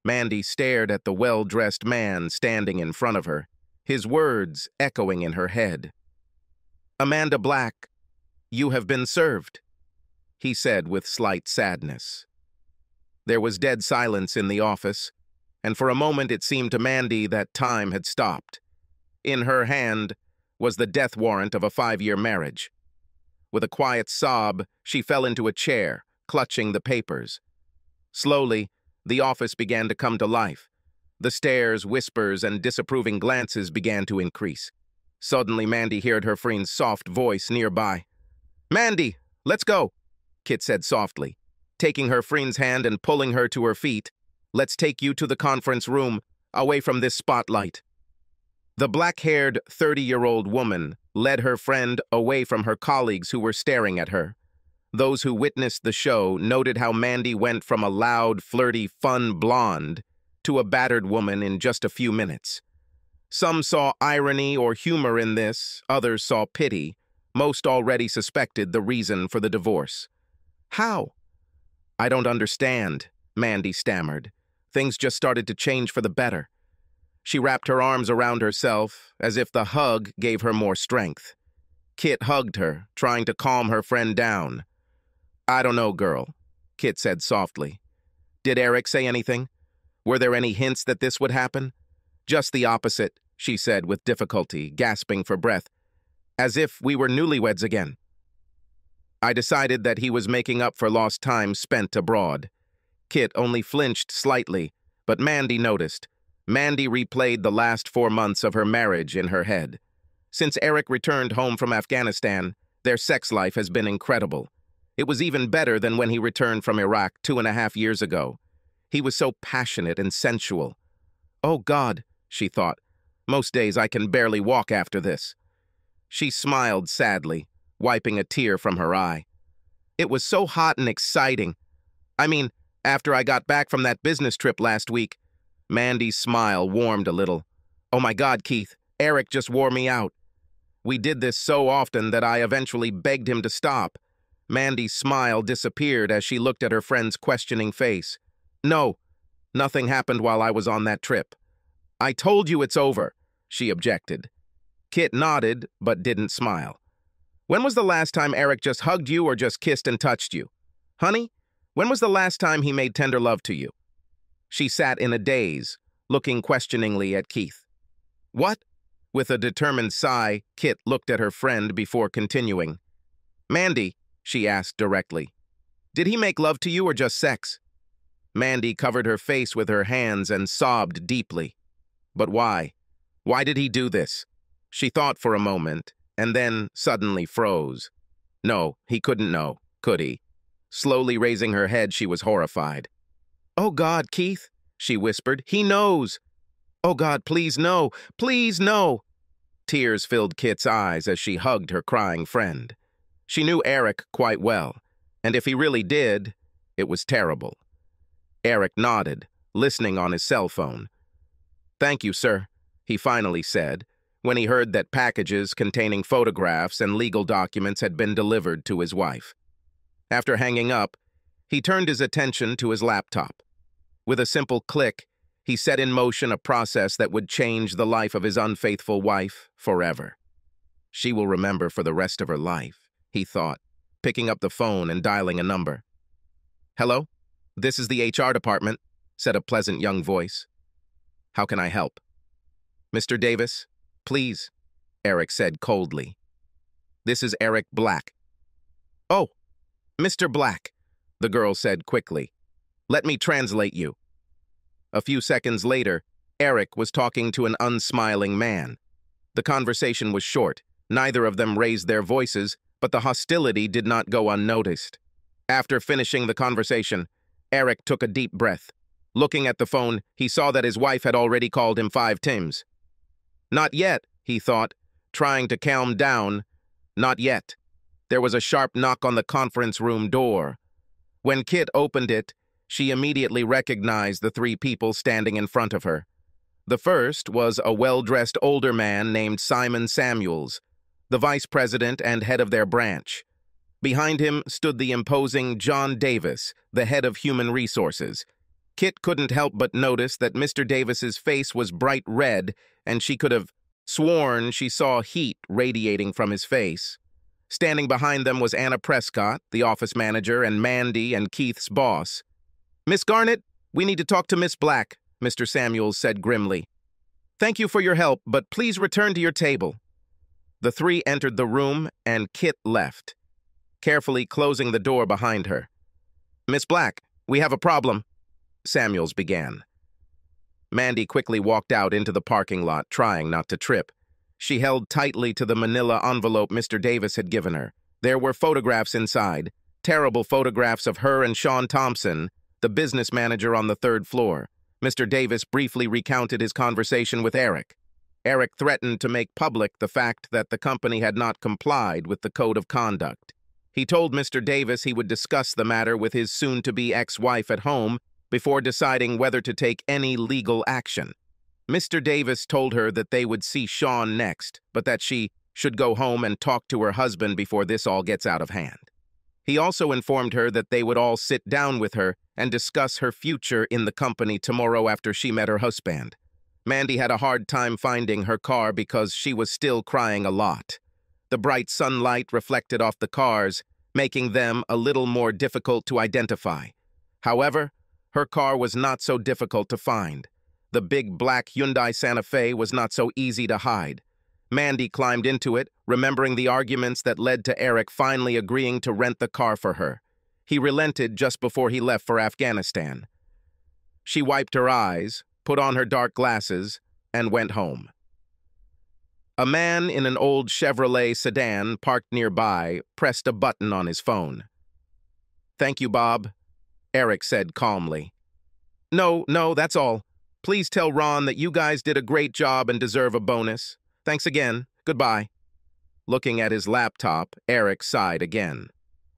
Mandy stared at the well-dressed man standing in front of her, his words echoing in her head. "Amanda Black, you have been served," he said with slight sadness. There was dead silence in the office, and for a moment it seemed to Mandy that time had stopped. In her hand was the death warrant of a 5-year marriage. With a quiet sob, she fell into a chair, clutching the papers. Slowly, the office began to come to life. The stares, whispers, and disapproving glances began to increase. Suddenly, Mandy heard her friend's soft voice nearby. "Mandy, let's go," Kit said softly, taking her friend's hand and pulling her to her feet. "Let's take you to the conference room, away from this spotlight." The black-haired 30-year-old woman led her friend away from her colleagues who were staring at her. Those who witnessed the show noted how Mandy went from a loud, flirty, fun blonde to a battered woman in just a few minutes. Some saw irony or humor in this, others saw pity. Most already suspected the reason for the divorce. "How?" "I don't understand," Mandy stammered. "Things just started to change for the better." She wrapped her arms around herself, as if the hug gave her more strength. Kit hugged her, trying to calm her friend down. "I don't know, girl," Kit said softly. "Did Eric say anything? Were there any hints that this would happen?" "Just the opposite," she said with difficulty, gasping for breath. "As if we were newlyweds again." "I decided that he was making up for lost time spent abroad." Kit only flinched slightly, but Mandy noticed. Mandy replayed the last 4 months of her marriage in her head. Since Eric returned home from Afghanistan, their sex life has been incredible. It was even better than when he returned from Iraq 2.5 years ago. He was so passionate and sensual. "Oh God," she thought, "most days I can barely walk after this." She smiled sadly, wiping a tear from her eye. "It was so hot and exciting. I mean, after I got back from that business trip last week." Mandy's smile warmed a little. "Oh my God, Keith, Eric just wore me out. We did this so often that I eventually begged him to stop." Mandy's smile disappeared as she looked at her friend's questioning face. "No, nothing happened while I was on that trip." "I told you it's over," she objected. Kit nodded, but didn't smile. "When was the last time Eric just hugged you or just kissed and touched you? Honey, when was the last time he made tender love to you?" She sat in a daze, looking questioningly at Keith. "What?" With a determined sigh, Kit looked at her friend before continuing. "Mandy," she asked directly, "did he make love to you or just sex?" Mandy covered her face with her hands and sobbed deeply. But why? Why did he do this? She thought for a moment, and then suddenly froze. No, he couldn't know, could he? Slowly raising her head, she was horrified. "Oh God, Keith," she whispered, "he knows. Oh God, please no, please no." Tears filled Kit's eyes as she hugged her crying friend. She knew Eric quite well, and if he really did, it was terrible. Eric nodded, listening on his cell phone. "Thank you, sir," he finally said, when he heard that packages containing photographs and legal documents had been delivered to his wife. After hanging up, he turned his attention to his laptop. With a simple click, he set in motion a process that would change the life of his unfaithful wife forever. She will remember for the rest of her life, he thought, picking up the phone and dialing a number. "Hello? This is the HR department," said a pleasant young voice. "How can I help?" "Mr. Davis, please," Eric said coldly. "This is Eric Black." "Oh, Mr. Black," the girl said quickly. "Let me translate you." A few seconds later, Eric was talking to an unsmiling man. The conversation was short. Neither of them raised their voices, but the hostility did not go unnoticed. After finishing the conversation, Eric took a deep breath. Looking at the phone, he saw that his wife had already called him 5 times. Not yet, he thought, trying to calm down. Not yet. There was a sharp knock on the conference room door. When Kit opened it, she immediately recognized the 3 people standing in front of her. The first was a well-dressed older man named Simon Samuels, the vice president and head of their branch. Behind him stood the imposing John Davis, the head of human resources. Kit couldn't help but notice that Mr. Davis's face was bright red, and she could have sworn she saw heat radiating from his face. Standing behind them was Anna Prescott, the office manager, and Mandy and Keith's boss. "Miss Garnett, we need to talk to Miss Black," Mr. Samuels said grimly. "Thank you for your help, but please return to your table." The three entered the room, and Kit left, carefully closing the door behind her. "Miss Black, we have a problem," Samuels began. Mandy quickly walked out into the parking lot, trying not to trip. She held tightly to the manila envelope Mr. Davis had given her. There were photographs inside, terrible photographs of her and Sean Thompson, the business manager on the third floor. Mr. Davis briefly recounted his conversation with Eric. Eric threatened to make public the fact that the company had not complied with the code of conduct. He told Mr. Davis he would discuss the matter with his soon-to-be ex-wife at home before deciding whether to take any legal action. Mr. Davis told her that they would see Sean next, but that she should go home and talk to her husband before this all gets out of hand. He also informed her that they would all sit down with her and discuss her future in the company tomorrow after she met her husband. Mandy had a hard time finding her car because she was still crying a lot. The bright sunlight reflected off the cars, making them a little more difficult to identify. However, her car was not so difficult to find. The big black Hyundai Santa Fe was not so easy to hide. Mandy climbed into it, remembering the arguments that led to Eric finally agreeing to rent the car for her. He relented just before he left for Afghanistan. She wiped her eyes, put on her dark glasses, and went home. A man in an old Chevrolet sedan parked nearby pressed a button on his phone. "Thank you, Bob," Eric said calmly. No, that's all. Please tell Ron that you guys did a great job and deserve a bonus. Thanks again. Goodbye." Looking at his laptop, Eric sighed again.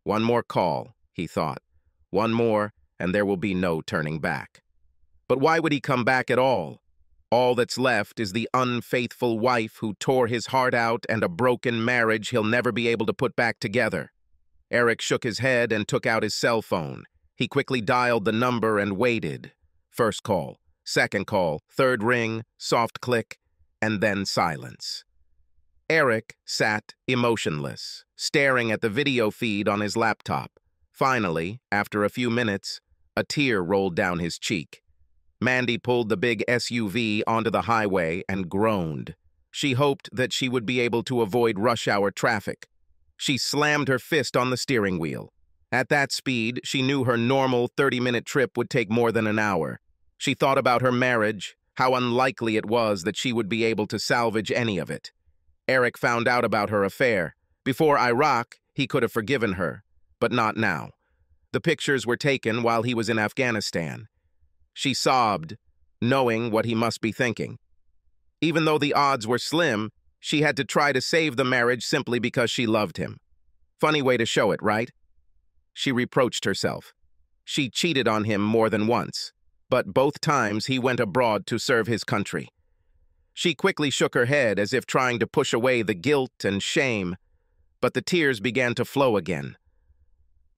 One more call, he thought. One more, and there will be no turning back. But why would he come back at all? All that's left is the unfaithful wife who tore his heart out and a broken marriage he'll never be able to put back together. Eric shook his head and took out his cell phone. He quickly dialed the number and waited. First call, second call, third ring, soft click, and then silence. Eric sat emotionless, staring at the video feed on his laptop. Finally, after a few minutes, a tear rolled down his cheek. Mandy pulled the big SUV onto the highway and groaned. She hoped that she would be able to avoid rush-hour traffic. She slammed her fist on the steering wheel. At that speed, she knew her normal 30-minute trip would take more than an hour. She thought about her marriage, how unlikely it was that she would be able to salvage any of it. Eric found out about her affair. Before Iraq, he could have forgiven her, but not now. The pictures were taken while he was in Afghanistan. She sobbed, knowing what he must be thinking. Even though the odds were slim, she had to try to save the marriage simply because she loved him. Funny way to show it, right? She reproached herself. She cheated on him more than once, but both times he went abroad to serve his country. She quickly shook her head as if trying to push away the guilt and shame, but the tears began to flow again.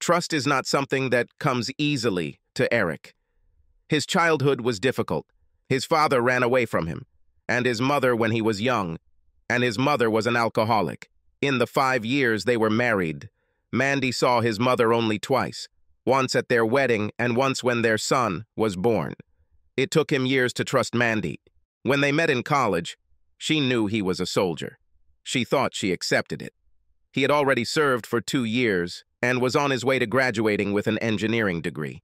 Trust is not something that comes easily to Eric. His childhood was difficult. His father ran away from him, and his mother when he was young, and his mother was an alcoholic. In the 5 years they were married, Mandy saw his mother only twice, once at their wedding and once when their son was born. It took him years to trust Mandy. When they met in college, she knew he was a soldier. She thought she accepted it. He had already served for 2 years and was on his way to graduating with an engineering degree.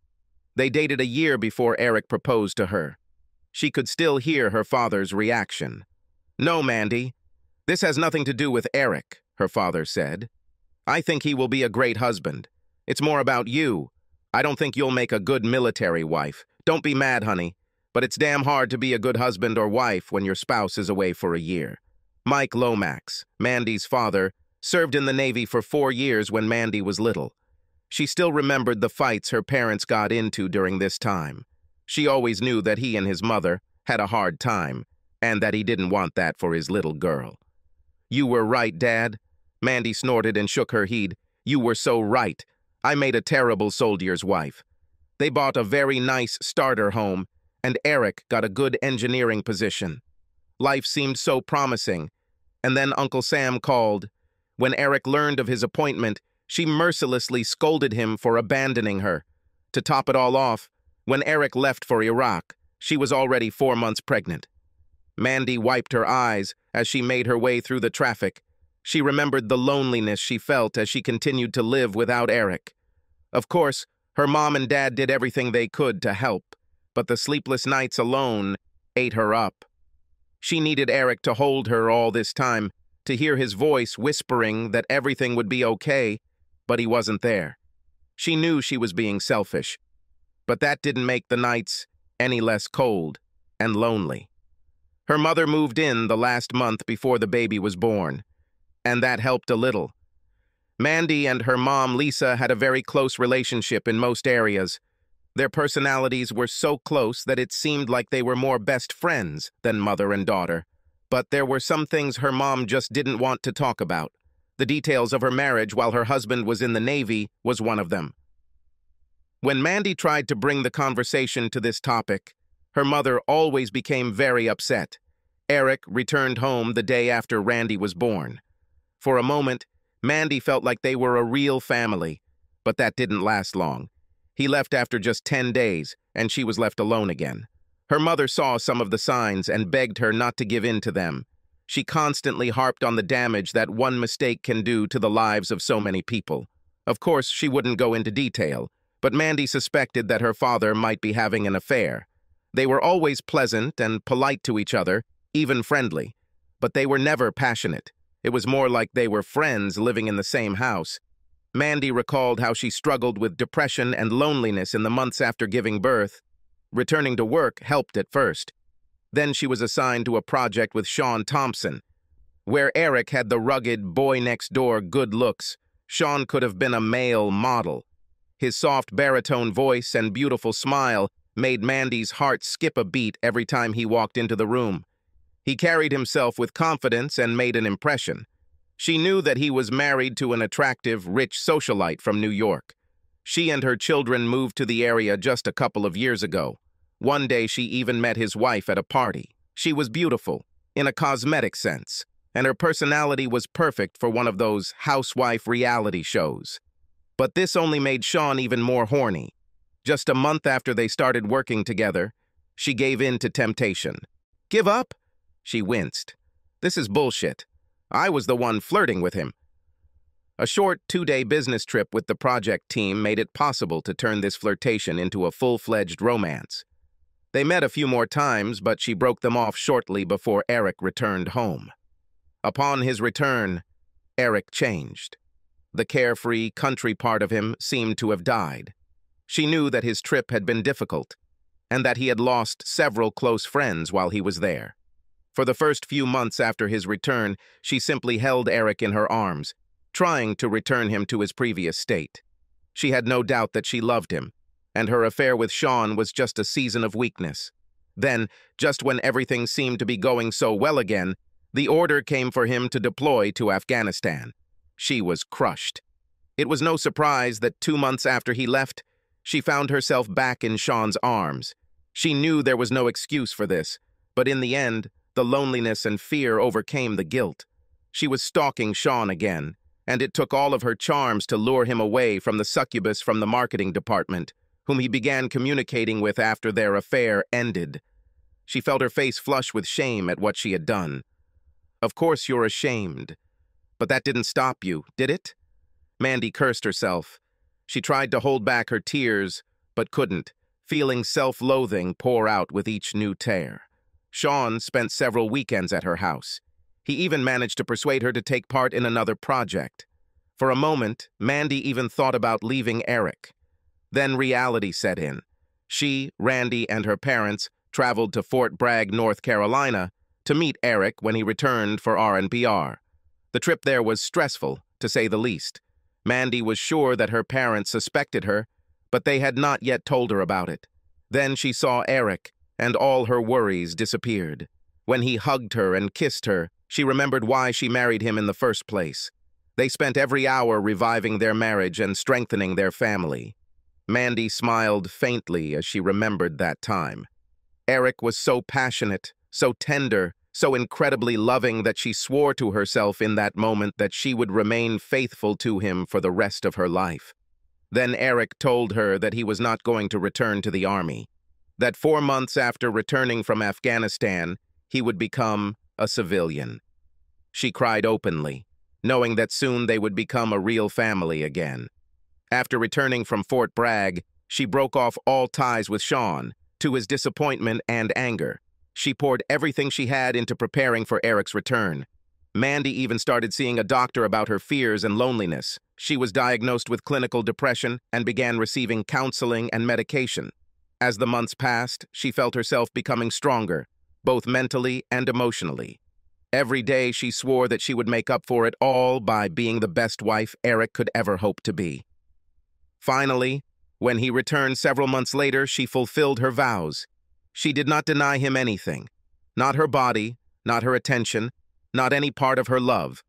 They dated a year before Eric proposed to her. She could still hear her father's reaction. "No, Mandy, this has nothing to do with Eric," her father said. "I think he will be a great husband. It's more about you. I don't think you'll make a good military wife. Don't be mad, honey, but it's damn hard to be a good husband or wife when your spouse is away for a year." Mike Lomax, Mandy's father, served in the Navy for 4 years when Mandy was little. She still remembered the fights her parents got into during this time. She always knew that he and his mother had a hard time, and that he didn't want that for his little girl. "You were right, Dad." Mandy snorted and shook her head. "You were so right. I made a terrible soldier's wife. They bought a very nice starter home, and Eric got a good engineering position. Life seemed so promising, and then Uncle Sam called. When Eric learned of his appointment, she mercilessly scolded him for abandoning her. To top it all off, when Eric left for Iraq, she was already 4 months pregnant. Mandy wiped her eyes as she made her way through the traffic. She remembered the loneliness she felt as she continued to live without Eric. Of course, her mom and dad did everything they could to help, but the sleepless nights alone ate her up. She needed Eric to hold her all this time, to hear his voice whispering that everything would be okay, but he wasn't there. She knew she was being selfish, but that didn't make the nights any less cold and lonely. Her mother moved in the last month before the baby was born, and that helped a little. Mandy and her mom, Lisa, had a very close relationship in most areas. Their personalities were so close that it seemed like they were more best friends than mother and daughter. But there were some things her mom just didn't want to talk about. The details of her marriage while her husband was in the Navy was one of them. When Mandy tried to bring the conversation to this topic, her mother always became very upset. Eric returned home the day after Randy was born. For a moment, Mandy felt like they were a real family, but that didn't last long. He left after just 10 days, and she was left alone again. Her mother saw some of the signs and begged her not to give in to them. She constantly harped on the damage that one mistake can do to the lives of so many people. Of course, she wouldn't go into detail, but Mandy suspected that her father might be having an affair. They were always pleasant and polite to each other, even friendly, but they were never passionate. It was more like they were friends living in the same house. Mandy recalled how she struggled with depression and loneliness in the months after giving birth. Returning to work helped at first. Then she was assigned to a project with Sean Thompson. Where Eric had the rugged, boy-next-door good looks, Sean could have been a male model. His soft baritone voice and beautiful smile made Mandy's heart skip a beat every time he walked into the room. He carried himself with confidence and made an impression. She knew that he was married to an attractive, rich socialite from New York. She and her children moved to the area just a couple of years ago. One day she even met his wife at a party. She was beautiful, in a cosmetic sense, and her personality was perfect for one of those housewife reality shows. But this only made Sean even more horny. Just a month after they started working together, she gave in to temptation. "Give up?" She winced. "This is bullshit. I was the one flirting with him." A short 2-day business trip with the project team made it possible to turn this flirtation into a full-fledged romance. They met a few more times, but she broke them off shortly before Eric returned home. Upon his return, Eric changed. The carefree, country part of him seemed to have died. She knew that his trip had been difficult, and that he had lost several close friends while he was there. For the first few months after his return, she simply held Eric in her arms, trying to return him to his previous state. She had no doubt that she loved him, and her affair with Sean was just a season of weakness. Then, just when everything seemed to be going so well again, the order came for him to deploy to Afghanistan. She was crushed. It was no surprise that 2 months after he left, she found herself back in Sean's arms. She knew there was no excuse for this, but in the end, the loneliness and fear overcame the guilt. She was stalking Sean again, and it took all of her charms to lure him away from the succubus from the marketing department, whom he began communicating with after their affair ended. She felt her face flush with shame at what she had done. "Of course you're ashamed. But that didn't stop you, did it?" Mandy cursed herself. She tried to hold back her tears, but couldn't, feeling self-loathing pour out with each new tear. Sean spent several weekends at her house. He even managed to persuade her to take part in another project. For a moment, Mandy even thought about leaving Eric. Then reality set in. She, Randy, and her parents traveled to Fort Bragg, North Carolina, to meet Eric when he returned for R&PR. The trip there was stressful, to say the least. Mandy was sure that her parents suspected her, but they had not yet told her about it. Then she saw Eric, and all her worries disappeared. When he hugged her and kissed her, she remembered why she married him in the first place. They spent every hour reviving their marriage and strengthening their family. Mandy smiled faintly as she remembered that time. Eric was so passionate, so tender, so incredibly loving that she swore to herself in that moment that she would remain faithful to him for the rest of her life. Then Eric told her that he was not going to return to the army, that 4 months after returning from Afghanistan, he would become a civilian. She cried openly, knowing that soon they would become a real family again. After returning from Fort Bragg, she broke off all ties with Sean, to his disappointment and anger. She poured everything she had into preparing for Eric's return. Mandy even started seeing a doctor about her fears and loneliness. She was diagnosed with clinical depression and began receiving counseling and medication. As the months passed, she felt herself becoming stronger, both mentally and emotionally. Every day she swore that she would make up for it all by being the best wife Eric could ever hope to be. Finally, when he returned several months later, she fulfilled her vows. She did not deny him anything. Not her body, not her attention, not any part of her love.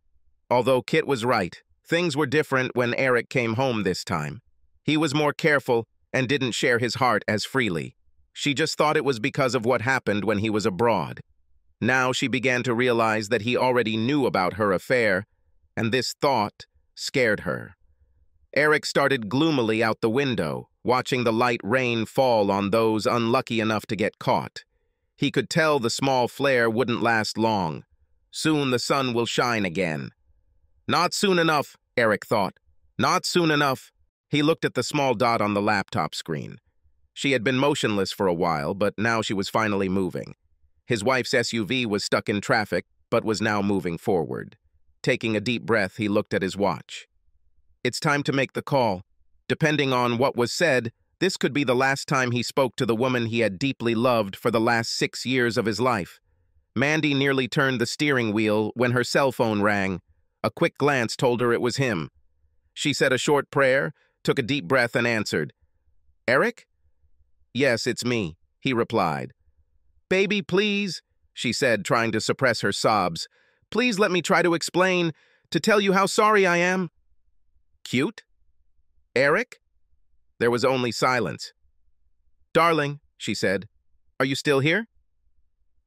Although Kit was right, things were different when Eric came home this time. He was more careful and didn't share his heart as freely. She just thought it was because of what happened when he was abroad. Now she began to realize that he already knew about her affair, and this thought scared her. Eric started gloomily out the window, watching the light rain fall on those unlucky enough to get caught. He could tell the small flare wouldn't last long. Soon the sun will shine again. Not soon enough, Eric thought. Not soon enough. He looked at the small dot on the laptop screen. She had been motionless for a while, but now she was finally moving. His wife's SUV was stuck in traffic, but was now moving forward. Taking a deep breath, he looked at his watch. It's time to make the call. Depending on what was said, this could be the last time he spoke to the woman he had deeply loved for the last 6 years of his life. Mandy nearly turned the steering wheel when her cell phone rang. A quick glance told her it was him. She said a short prayer, took a deep breath, and answered. "Eric?" "Yes, it's me," he replied. "Baby, please," she said, trying to suppress her sobs. "Please let me try to explain, to tell you how sorry I am." "Cute? Eric?" There was only silence. "Darling," she said, "are you still here?"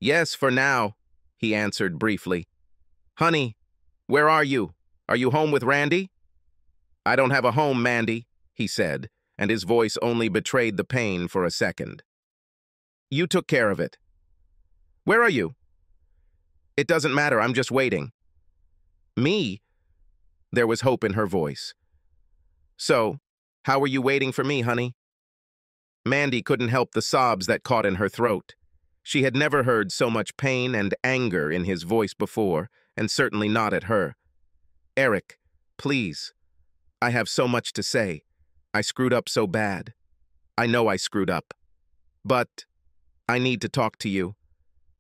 "Yes, for now," he answered briefly. "Honey, where are you? Are you home with Randy?" "I don't have a home, Mandy," he said, and his voice only betrayed the pain for a second. "You took care of it." "Where are you?" "It doesn't matter, I'm just waiting." "Me?" There was hope in her voice. "So, how were you waiting for me, honey?" Mandy couldn't help the sobs that caught in her throat. She had never heard so much pain and anger in his voice before, and certainly not at her. "Eric, please. I have so much to say. I screwed up so bad. I know I screwed up. But I need to talk to you.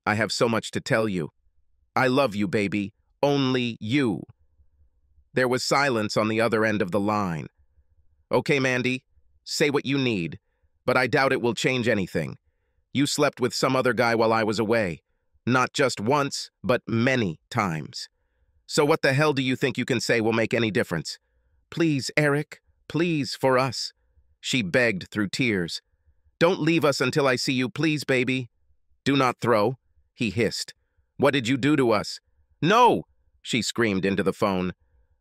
I have so much to tell you. I love you, baby. Only you." There was silence on the other end of the line. "Okay, Mandy, say what you need, but I doubt it will change anything. You slept with some other guy while I was away. Not just once, but many times. So what the hell do you think you can say will make any difference? Please, Eric, please, for us." She begged through tears. "Don't leave us until I see you, please, baby." "Do not throw," he hissed. "What did you do to us?" "No!" she screamed into the phone.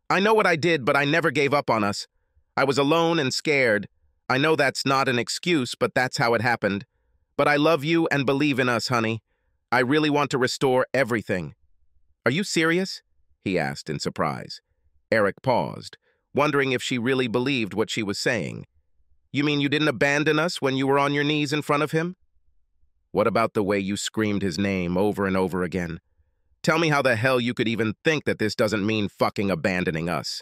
"I know what I did, but I never gave up on us. I was alone and scared. I know that's not an excuse, but that's how it happened. But I love you and believe in us, honey. I really want to restore everything." "Are you serious?" he asked in surprise. Eric paused, wondering if she really believed what she was saying. "You mean you didn't abandon us when you were on your knees in front of him?" "What about the way you screamed his name over and over again? Tell me how the hell you could even think that this doesn't mean fucking abandoning us."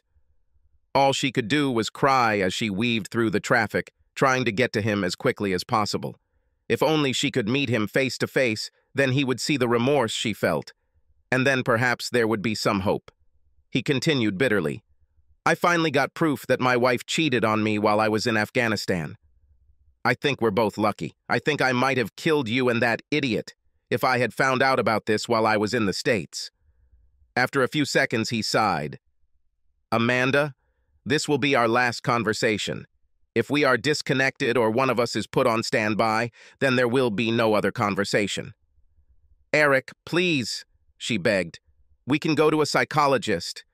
All she could do was cry as she weaved through the traffic, trying to get to him as quickly as possible. If only she could meet him face to face, then he would see the remorse she felt. And then perhaps there would be some hope. He continued bitterly. "I finally got proof that my wife cheated on me while I was in Afghanistan. I think we're both lucky. I think I might have killed you and that idiot if I had found out about this while I was in the States." After a few seconds, he sighed. "Amanda, this will be our last conversation. If we are disconnected or one of us is put on standby, then there will be no other conversation. Eric, please, she begged. We can go to a psychologist.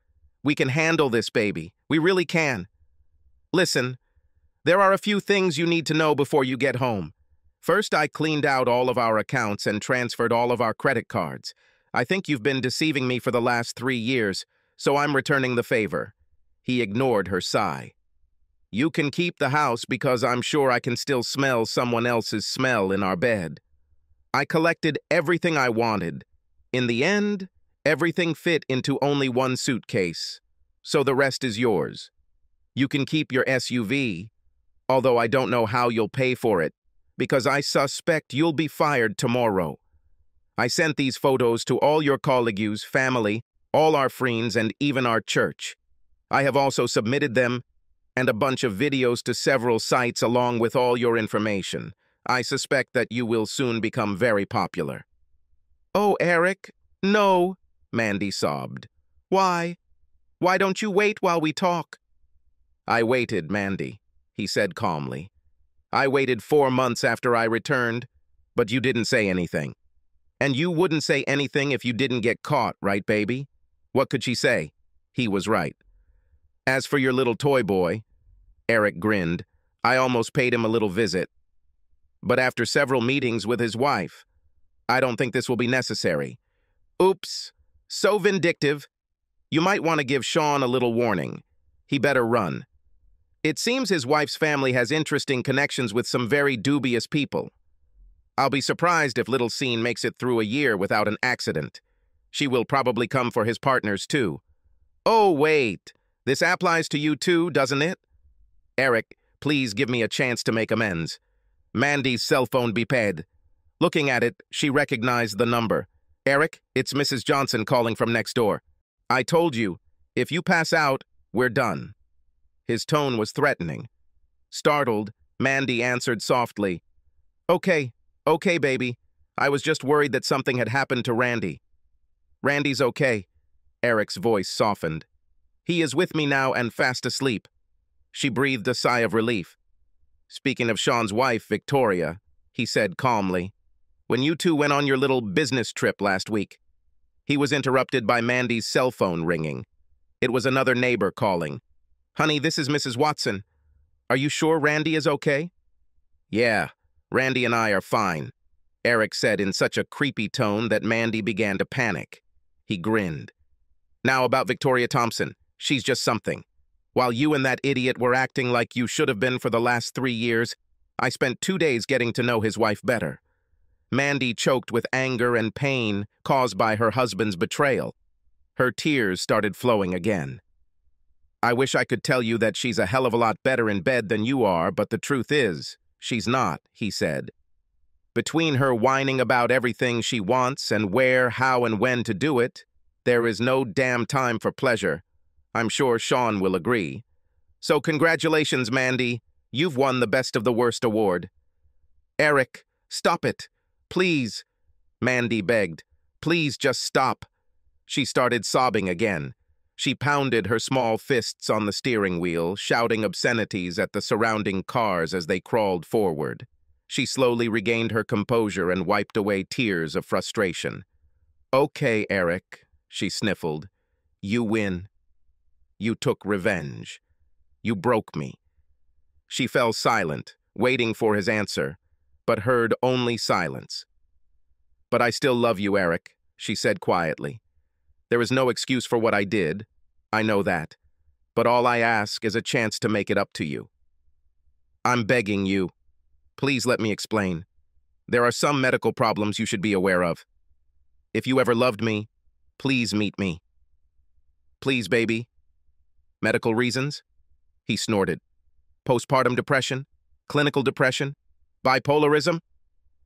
We can handle this, baby. We really can. Listen, there are a few things you need to know before you get home. First, I cleaned out all of our accounts and transferred all of our credit cards. I think you've been deceiving me for the last 3 years, so I'm returning the favor. He ignored her sigh. You can keep the house because I'm sure I can still smell someone else's smell in our bed. I collected everything I wanted. In the end, everything fit into only one suitcase, so the rest is yours. You can keep your SUV, although I don't know how you'll pay for it, because I suspect you'll be fired tomorrow. I sent these photos to all your colleagues, family, all our friends, and even our church. I have also submitted them and a bunch of videos to several sites along with all your information. I suspect that you will soon become very popular. Oh, Eric, no, Mandy sobbed. Why? Why don't you wait while we talk? I waited, Mandy, he said calmly. I waited 4 months after I returned, but you didn't say anything. And you wouldn't say anything if you didn't get caught, right, baby? What could she say? He was right. As for your little toy boy, Eric grinned, I almost paid him a little visit. But after several meetings with his wife, I don't think this will be necessary. Oops, so vindictive. You might want to give Sean a little warning. He better run. It seems his wife's family has interesting connections with some very dubious people. I'll be surprised if little Scene makes it through a year without an accident. She will probably come for his partners too. Oh, wait. This applies to you too, doesn't it? Eric, please give me a chance to make amends. Mandy's cell phone beeped. Looking at it, she recognized the number. Eric, it's Mrs. Johnson calling from next door. I told you, if you pass out, we're done. His tone was threatening. Startled, Mandy answered softly, Okay, baby. I was just worried that something had happened to Randy. Randy's okay. Eric's voice softened. He is with me now and fast asleep. She breathed a sigh of relief. Speaking of Sean's wife, Victoria, he said calmly, when you two went on your little business trip last week. He was interrupted by Mandy's cell phone ringing. It was another neighbor calling. Honey, this is Mrs. Watson. Are you sure Randy is okay? Yeah, Randy and I are fine, Eric said in such a creepy tone that Mandy began to panic. He grinned. Now about Victoria Thompson. She's just something. While you and that idiot were acting like you should have been for the last 3 years, I spent 2 days getting to know his wife better. Mandy choked with anger and pain caused by her husband's betrayal. Her tears started flowing again. I wish I could tell you that she's a hell of a lot better in bed than you are, but the truth is, she's not, he said. Between her whining about everything she wants and where, how, and when to do it, there is no damn time for pleasure. I'm sure Sean will agree. So congratulations, Mandy. You've won the Best of the Worst award. Eric, stop it. Please. Mandy begged. Please just stop. She started sobbing again. She pounded her small fists on the steering wheel, shouting obscenities at the surrounding cars as they crawled forward. She slowly regained her composure and wiped away tears of frustration. Okay, Eric, she sniffled. You win. You took revenge. You broke me. She fell silent, waiting for his answer, but heard only silence. But I still love you, Eric, she said quietly. There is no excuse for what I did. I know that. But all I ask is a chance to make it up to you. I'm begging you. Please let me explain. There are some medical problems you should be aware of. If you ever loved me, please meet me. Please, baby. Medical reasons? He snorted. Postpartum depression? Clinical depression? Bipolarism?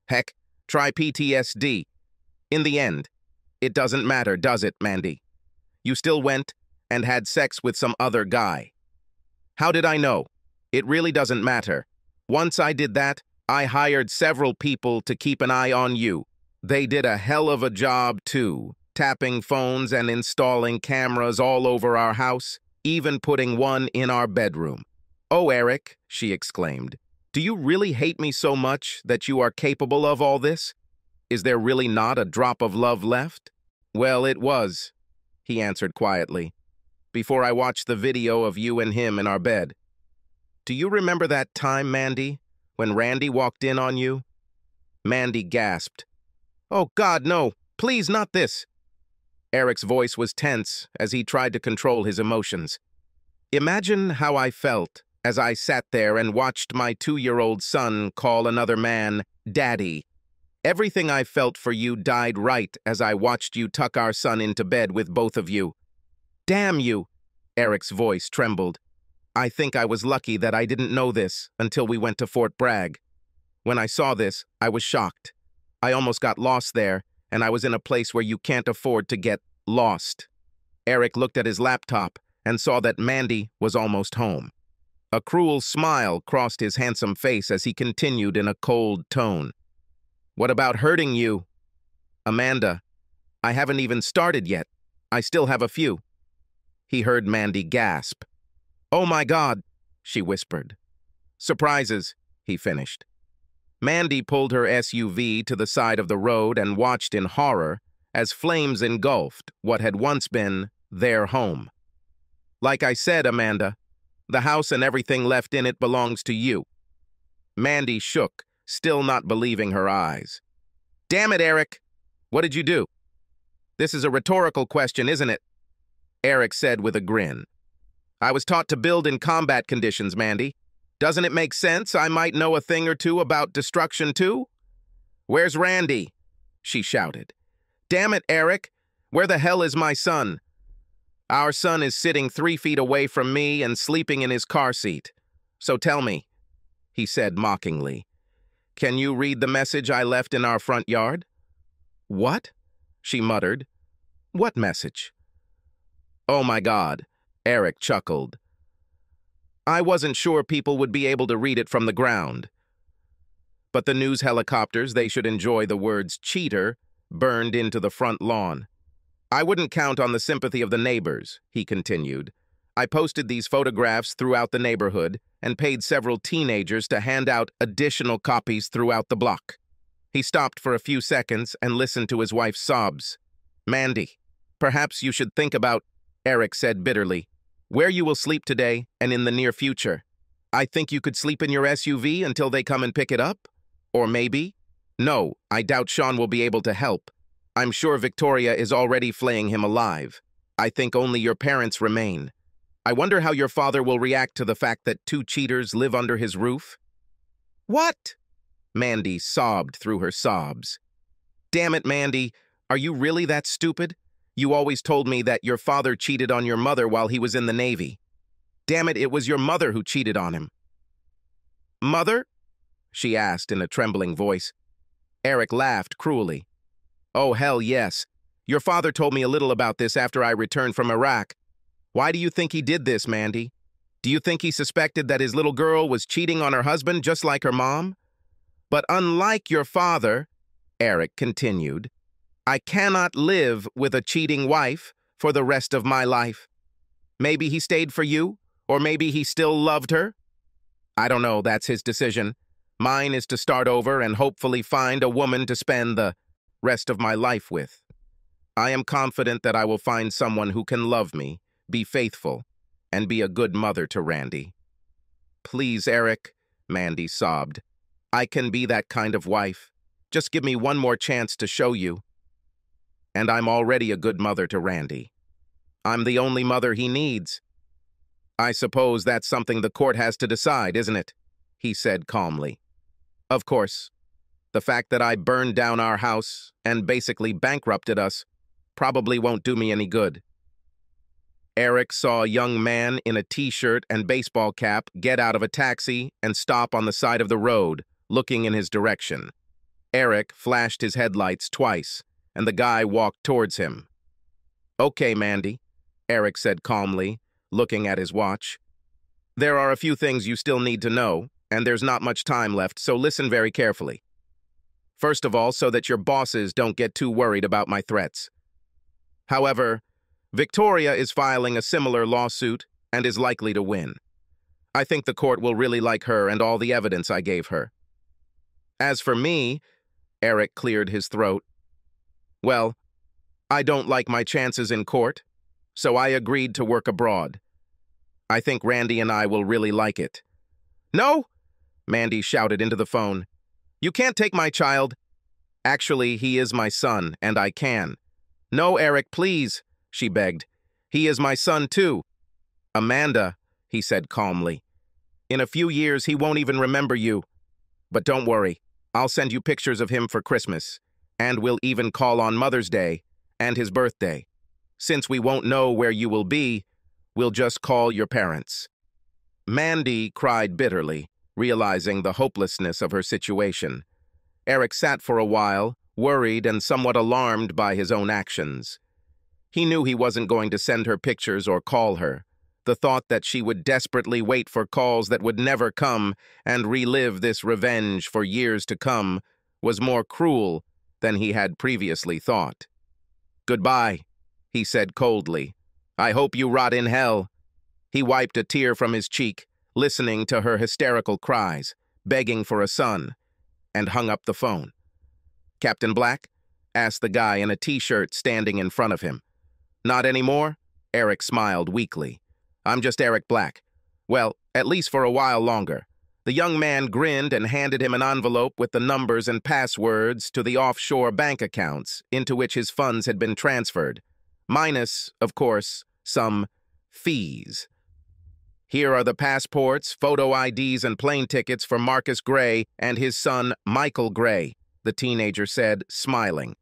Heck, try PTSD. In the end, it doesn't matter, does it, Mandy? You still went and had sex with some other guy. How did I know? It really doesn't matter. Once I did that, I hired several people to keep an eye on you. They did a hell of a job, too, tapping phones and installing cameras all over our house, even putting one in our bedroom. "Oh, Eric," she exclaimed, "do you really hate me so much that you are capable of all this? Is there really not a drop of love left?" "Well, it was," he answered quietly, "before I watched the video of you and him in our bed. Do you remember that time, Mandy, when Randy walked in on you?" Mandy gasped. "Oh, God, no, please, not this." Eric's voice was tense as he tried to control his emotions. "Imagine how I felt as I sat there and watched my 2-year-old son call another man Daddy. Everything I felt for you died right as I watched you tuck our son into bed with both of you. Damn you!" Eric's voice trembled. "I think I was lucky that I didn't know this until we went to Fort Bragg. When I saw this, I was shocked. I almost got lost there, and I was in a place where you can't afford to get lost." Eric looked at his laptop and saw that Mandy was almost home. A cruel smile crossed his handsome face as he continued in a cold tone. "What about hurting you?" "Amanda, I haven't even started yet. I still have a few." He heard Mandy gasp. "Oh my God," she whispered. "Surprises," he finished. Mandy pulled her SUV to the side of the road and watched in horror as flames engulfed what had once been their home. "Like I said, Amanda, the house and everything left in it belongs to you." Mandy shook, still not believing her eyes. "Damn it, Eric! What did you do?" "This is a rhetorical question, isn't it?" Eric said with a grin. "I was taught to build in combat conditions, Mandy. Doesn't it make sense I might know a thing or two about destruction, too?" "Where's Randy?" she shouted. "Damn it, Eric! Where the hell is my son?" "Our son is sitting 3 feet away from me and sleeping in his car seat. So tell me," he said mockingly, "can you read the message I left in our front yard?" "What?" she muttered. "What message?" "Oh my God," Eric chuckled. "I wasn't sure people would be able to read it from the ground. But the news helicopters, they should enjoy the words cheater burned into the front lawn. I wouldn't count on the sympathy of the neighbors," he continued. "I posted these photographs throughout the neighborhood and paid several teenagers to hand out additional copies throughout the block." He stopped for a few seconds and listened to his wife's sobs. "Mandy, perhaps you should think about," Eric said bitterly, "where you will sleep today and in the near future. I think you could sleep in your SUV until they come and pick it up? Or maybe? No, I doubt Sean will be able to help. I'm sure Victoria is already flaying him alive. I think only your parents remain. I wonder how your father will react to the fact that 2 cheaters live under his roof." "What?" Mandy sobbed through her sobs. "Damn it, Mandy, are you really that stupid? You always told me that your father cheated on your mother while he was in the Navy. Damn it, it was your mother who cheated on him." "Mother?" she asked in a trembling voice. Eric laughed cruelly. "Oh, hell yes. Your father told me a little about this after I returned from Iraq. Why do you think he did this, Mandy? Do you think he suspected that his little girl was cheating on her husband just like her mom? But unlike your father," Eric continued, "I cannot live with a cheating wife for the rest of my life. Maybe he stayed for you, or maybe he still loved her. I don't know, that's his decision. Mine is to start over and hopefully find a woman to spend the rest of my life with. I am confident that I will find someone who can love me, be faithful, and be a good mother to Randy." "Please, Eric," Mandy sobbed. "I can be that kind of wife. Just give me one more chance to show you. And I'm already a good mother to Randy. I'm the only mother he needs." "I suppose that's something the court has to decide, isn't it?" he said calmly. "Of course. The fact that I burned down our house and basically bankrupted us probably won't do me any good." Eric saw a young man in a t-shirt and baseball cap get out of a taxi and stop on the side of the road, looking in his direction. Eric flashed his headlights twice, and the guy walked towards him. "Okay, Mandy," Eric said calmly, looking at his watch. "There are a few things you still need to know, and there's not much time left, so listen very carefully. First of all, so that your bosses don't get too worried about my threats. However, Victoria is filing a similar lawsuit and is likely to win. I think the court will really like her and all the evidence I gave her. As for me, Eric cleared his throat. Well, I don't like my chances in court, so I agreed to work abroad. I think Randy and I will really like it. No, Mandy shouted into the phone. You can't take my child. Actually, he is my son, and I can. No, Eric, please, she begged. He is my son, too. Amanda, he said calmly. In a few years, he won't even remember you. But don't worry, I'll send you pictures of him for Christmas, and we'll even call on Mother's Day and his birthday. Since we won't know where you will be, we'll just call your parents. Mandy cried bitterly, realizing the hopelessness of her situation. Eric sat for a while, worried and somewhat alarmed by his own actions. He knew he wasn't going to send her pictures or call her. The thought that she would desperately wait for calls that would never come and relive this revenge for years to come was more cruel than he had previously thought. Goodbye, he said coldly. I hope you rot in hell. He wiped a tear from his cheek, listening to her hysterical cries, begging for a son, and hung up the phone. Captain Black? Asked the guy in a t-shirt standing in front of him. Not anymore? Eric smiled weakly. I'm just Eric Black. Well, at least for a while longer. The young man grinned and handed him an envelope with the numbers and passwords to the offshore bank accounts into which his funds had been transferred. Minus, of course, some fees. Here are the passports, photo IDs, and plane tickets for Marcus Gray and his son, Michael Gray, the teenager said, smiling.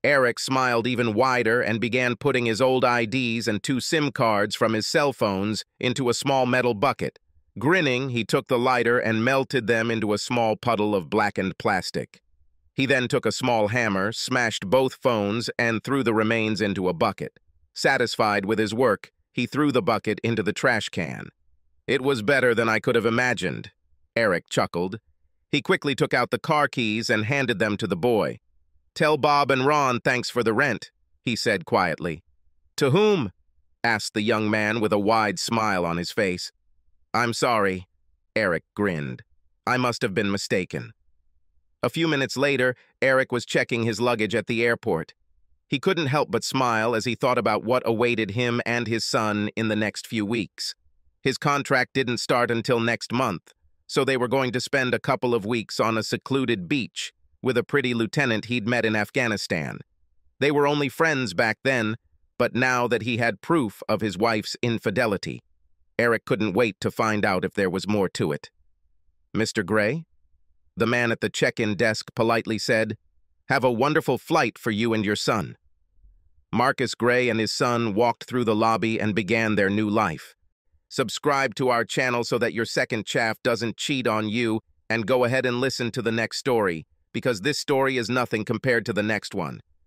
Eric smiled even wider and began putting his old IDs and 2 SIM cards from his cell phones into a small metal bucket. Grinning, he took the lighter and melted them into a small puddle of blackened plastic. He then took a small hammer, smashed both phones, and threw the remains into a bucket. Satisfied with his work, he threw the bucket into the trash can. It was better than I could have imagined, Eric chuckled. He quickly took out the car keys and handed them to the boy. Tell Bob and Ron thanks for the rent, he said quietly. To whom? Asked the young man with a wide smile on his face. I'm sorry, Eric grinned. I must have been mistaken. A few minutes later, Eric was checking his luggage at the airport. He couldn't help but smile as he thought about what awaited him and his son in the next few weeks. His contract didn't start until next month, so they were going to spend a couple of weeks on a secluded beach with a pretty lieutenant he'd met in Afghanistan. They were only friends back then, but now that he had proof of his wife's infidelity, Eric couldn't wait to find out if there was more to it. Mr. Gray? The man at the check-in desk politely said, Have a wonderful flight for you and your son. Marcus Gray and his son walked through the lobby and began their new life. Subscribe to our channel so that your second chaff doesn't cheat on you, and go ahead and listen to the next story, because this story is nothing compared to the next one.